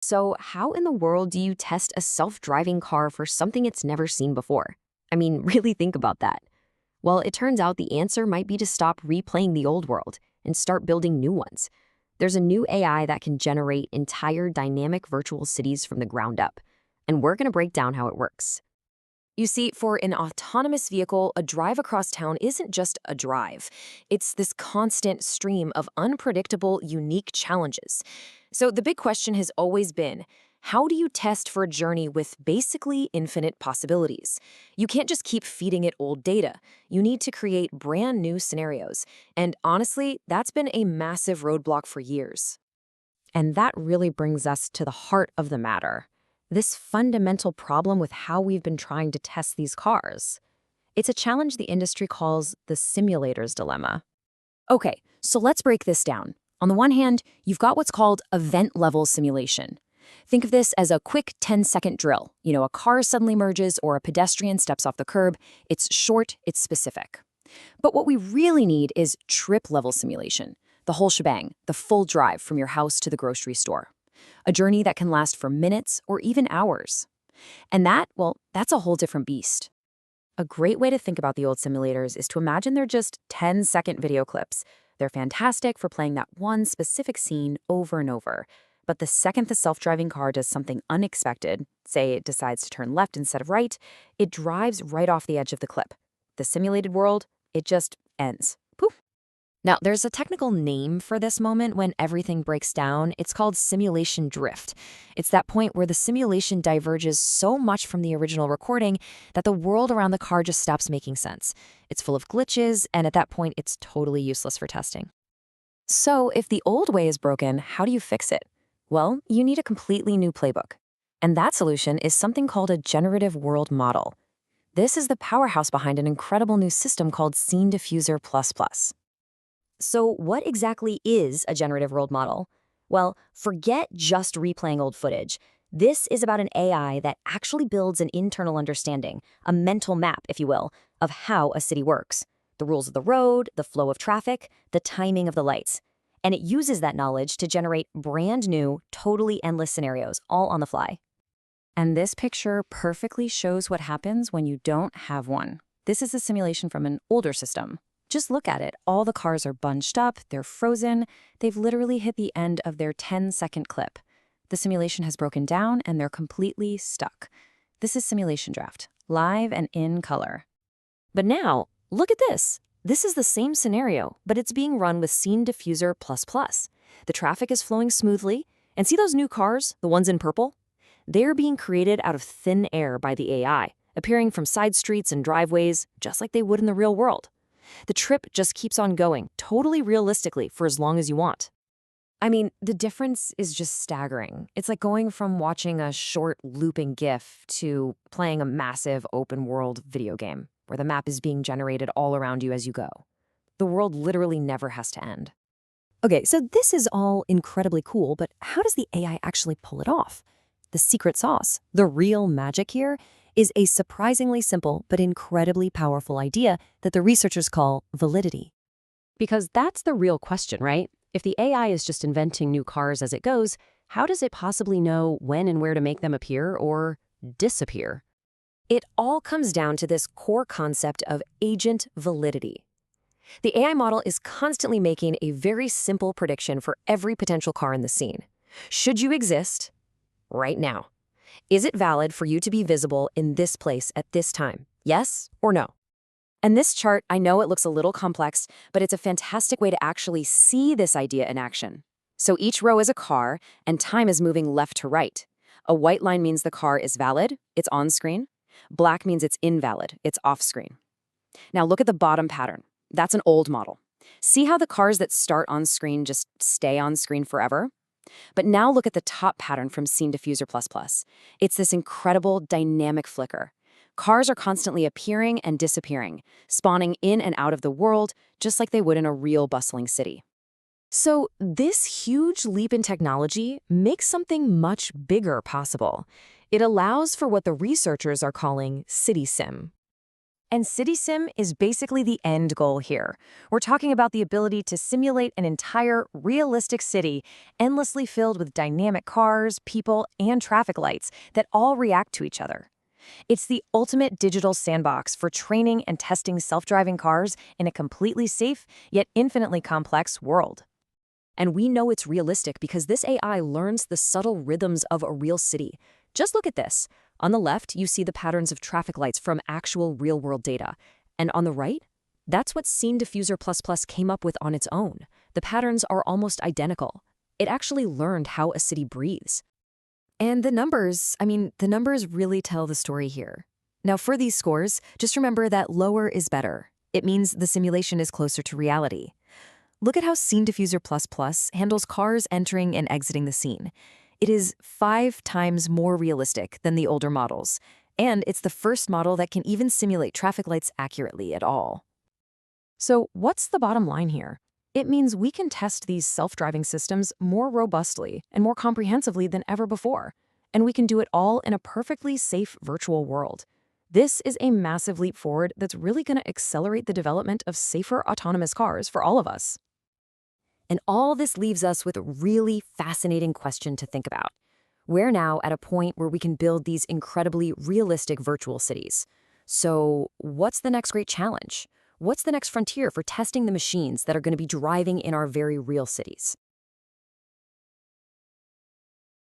So, how in the world do you test a self-driving car for something it's never seen before? I mean, really think about that. Well, it turns out the answer might be to stop replaying the old world and start building new ones. There's a new AI that can generate entire dynamic virtual cities from the ground up, and we're going to break down how it works. You see, for an autonomous vehicle, a drive across town isn't just a drive. It's this constant stream of unpredictable, unique challenges. So the big question has always been, how do you test for a journey with basically infinite possibilities? You can't just keep feeding it old data. You need to create brand new scenarios. And honestly, that's been a massive roadblock for years. And that really brings us to the heart of the matter. This fundamental problem with how we've been trying to test these cars. It's a challenge the industry calls the simulator's dilemma. Okay, so let's break this down. On the one hand, you've got what's called event-level simulation. Think of this as a quick 10-second drill. A car suddenly merges or a pedestrian steps off the curb. It's short, it's specific. But what we really need is trip-level simulation. The whole shebang, the full drive from your house to the grocery store. A journey that can last for minutes or even hours. And that's a whole different beast. A great way to think about the old simulators is to imagine they're just 10-second video clips. They're fantastic for playing that one specific scene over and over. But the second the self-driving car does something unexpected, say it decides to turn left instead of right, it drives right off the edge of the clip. The simulated world, it just ends. Poof. Now, there's a technical name for this moment when everything breaks down. It's called simulation drift. It's that point where the simulation diverges so much from the original recording that the world around the car just stops making sense. It's full of glitches, and at that point, it's totally useless for testing. So, if the old way is broken, how do you fix it? Well, you need a completely new playbook. And that solution is something called a generative world model. This is the powerhouse behind an incredible new system called SceneDiffuser++. So what exactly is a generative world model? Well, forget just replaying old footage. This is about an AI that actually builds an internal understanding, a mental map, if you will, of how a city works. The rules of the road, the flow of traffic, the timing of the lights. And it uses that knowledge to generate brand new, totally endless scenarios, all on the fly. And this picture perfectly shows what happens when you don't have one. This is a simulation from an older system. Just look at it. All the cars are bunched up, they're frozen, they've literally hit the end of their 10-second clip. The simulation has broken down and they're completely stuck. This is simulation draft, live and in color. But now, look at this. This is the same scenario, but it's being run with SceneDiffuser++. The traffic is flowing smoothly, and see those new cars, the ones in purple? They're being created out of thin air by the AI, appearing from side streets and driveways, just like they would in the real world. The trip just keeps on going, totally realistically, for as long as you want. I mean, the difference is just staggering. It's like going from watching a short looping GIF to playing a massive open-world video game, where the map is being generated all around you as you go. The world literally never has to end. Okay, so this is all incredibly cool, but how does the AI actually pull it off? The secret sauce, the real magic here, is a surprisingly simple but incredibly powerful idea that the researchers call validity. Because that's the real question, right? If the AI is just inventing new cars as it goes, how does it possibly know when and where to make them appear or disappear? It all comes down to this core concept of agent validity. The AI model is constantly making a very simple prediction for every potential car in the scene. Should you exist right now? Is it valid for you to be visible in this place at this time? Yes or no? And this chart, I know it looks a little complex, but it's a fantastic way to actually see this idea in action. So each row is a car, and time is moving left to right. A white line means the car is valid, it's on screen. Black means it's invalid, it's off screen. Now look at the bottom pattern. That's an old model. See how the cars that start on screen just stay on screen forever? But now look at the top pattern from SceneDiffuser++. It's this incredible dynamic flicker. Cars are constantly appearing and disappearing, spawning in and out of the world, just like they would in a real bustling city. So this huge leap in technology makes something much bigger possible. It allows for what the researchers are calling city sim. And CitySim is basically the end goal here. We're talking about the ability to simulate an entire realistic city, endlessly filled with dynamic cars, people, and traffic lights that all react to each other. It's the ultimate digital sandbox for training and testing self-driving cars in a completely safe, yet infinitely complex world. And we know it's realistic because this AI learns the subtle rhythms of a real city. Just look at this. On the left, you see the patterns of traffic lights from actual real-world data. And on the right, that's what SceneDiffuser++ came up with on its own. The patterns are almost identical. It actually learned how a city breathes. And the numbers really tell the story here. Now, for these scores, just remember that lower is better. It means the simulation is closer to reality. Look at how SceneDiffuser++ handles cars entering and exiting the scene. It is 5 times more realistic than the older models, and it's the first model that can even simulate traffic lights accurately at all. So what's the bottom line here? It means we can test these self-driving systems more robustly and more comprehensively than ever before, and we can do it all in a perfectly safe virtual world. This is a massive leap forward that's really going to accelerate the development of safer autonomous cars for all of us. And all this leaves us with a really fascinating question to think about. We're now at a point where we can build these incredibly realistic virtual cities. So what's the next great challenge? What's the next frontier for testing the machines that are going to be driving in our very real cities?